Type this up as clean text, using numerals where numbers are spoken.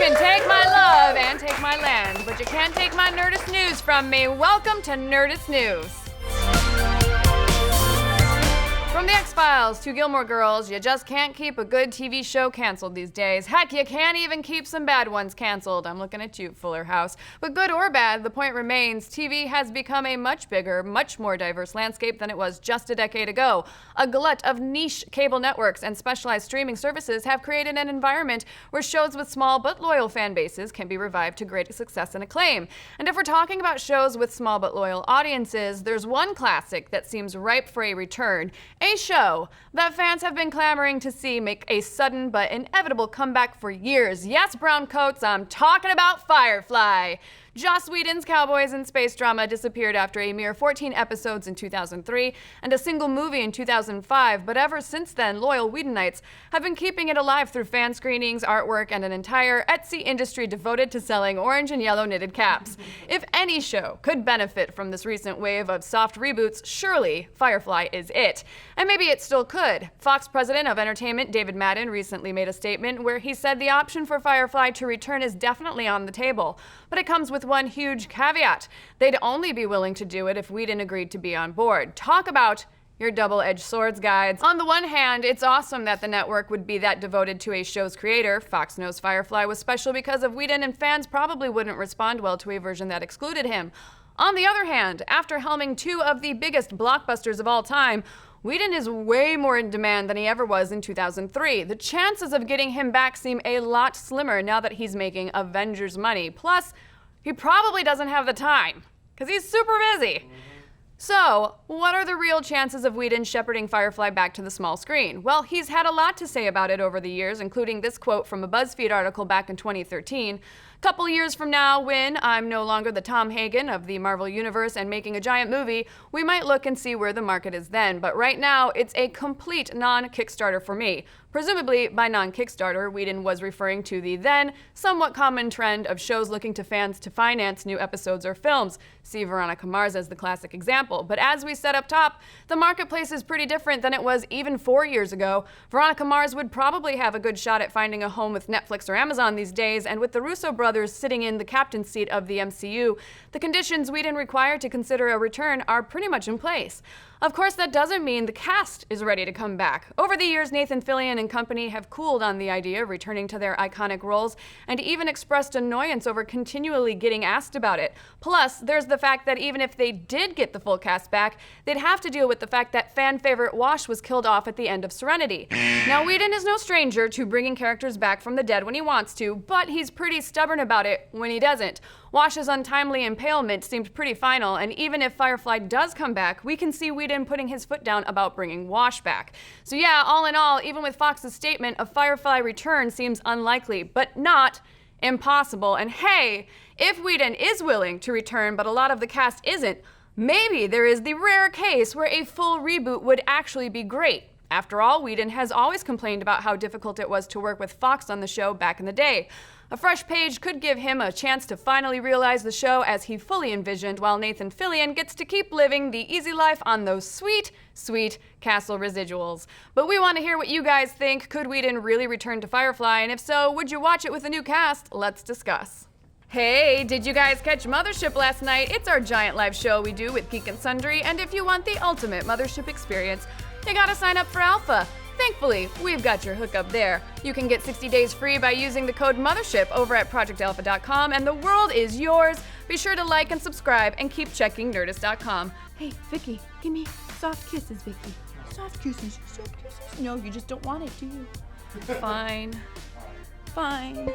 can take my love and take my land, but you can't take my Nerdist news from me. Welcome to Nerdist News. From the X-Files to Gilmore Girls, you just can't keep a good TV show canceled these days. Heck, you can't even keep some bad ones canceled. I'm looking at you, Fuller House. But good or bad, the point remains, TV has become a much bigger, much more diverse landscape than it was just a decade ago. A glut of niche cable networks and specialized streaming services have created an environment where shows with small but loyal fan bases can be revived to great success and acclaim. And if we're talking about shows with small but loyal audiences, there's one classic that seems ripe for a return. A show that fans have been clamoring to see make a sudden but inevitable comeback for years. Yes, brown coats, I'm talking about Firefly. Joss Whedon's Cowboys in Space drama disappeared after a mere 14 episodes in 2003 and a single movie in 2005, but ever since then, loyal Whedonites have been keeping it alive through fan screenings, artwork, and an entire Etsy industry devoted to selling orange and yellow knitted caps. If any show could benefit from this recent wave of soft reboots, surely Firefly is it. And maybe it still could. Fox president of entertainment David Madden recently made a statement where he said the option for Firefly to return is definitely on the table, but it comes with one huge caveat. They'd only be willing to do it if Whedon agreed to be on board. Talk about your double-edged swords, guys. On the one hand, it's awesome that the network would be that devoted to a show's creator. Fox knows Firefly was special because of Whedon, and fans probably wouldn't respond well to a version that excluded him. On the other hand, after helming two of the biggest blockbusters of all time, Whedon is way more in demand than he ever was in 2003. The chances of getting him back seem a lot slimmer now that he's making Avengers money. Plus, he probably doesn't have the time, because he's super busy. So, what are the real chances of Whedon shepherding Firefly back to the small screen? Well, he's had a lot to say about it over the years, including this quote from a BuzzFeed article back in 2013. Couple years from now, when I'm no longer the Tom Hagen of the Marvel Universe and making a giant movie, we might look and see where the market is then. But right now, it's a complete non-Kickstarter for me. Presumably, by non-Kickstarter, Whedon was referring to the then somewhat common trend of shows looking to fans to finance new episodes or films. See Veronica Mars as the classic example. But as we said up top, the marketplace is pretty different than it was even 4 years ago. Veronica Mars would probably have a good shot at finding a home with Netflix or Amazon these days, and with the Russo brothers sitting in the captain's seat of the MCU, the conditions Whedon required to consider a return are pretty much in place. Of course, that doesn't mean the cast is ready to come back. Over the years, Nathan Fillion and company have cooled on the idea of returning to their iconic roles and even expressed annoyance over continually getting asked about it. Plus, there's the fact that even if they did get the full cast back, they'd have to deal with the fact that fan favorite Wash was killed off at the end of Serenity. Now, Whedon is no stranger to bringing characters back from the dead when he wants to, but he's pretty stubborn about it when he doesn't. Wash's untimely impalement seemed pretty final, and even if Firefly does come back, we can see Whedon putting his foot down about bringing Wash back. So yeah, all in all, even with Fox's statement, a Firefly return seems unlikely, but not impossible. And hey, if Whedon is willing to return, but a lot of the cast isn't, maybe there is the rare case where a full reboot would actually be great. After all, Whedon has always complained about how difficult it was to work with Fox on the show back in the day. A fresh page could give him a chance to finally realize the show as he fully envisioned, while Nathan Fillion gets to keep living the easy life on those sweet, sweet Castle residuals. But we want to hear what you guys think. Could Whedon really return to Firefly? And if so, would you watch it with a new cast? Let's discuss. Hey, did you guys catch Mothership last night? It's our giant live show we do with Geek and Sundry, and if you want the ultimate Mothership experience, you gotta sign up for Alpha. Thankfully, we've got your hookup there. You can get 60 days free by using the code MOTHERSHIP over at projectalpha.com, and the world is yours. Be sure to like and subscribe and keep checking Nerdist.com. Hey, Vicky, give me soft kisses, Vicky. Soft kisses, soft kisses. No, you just don't want it, do you? Fine. Fine.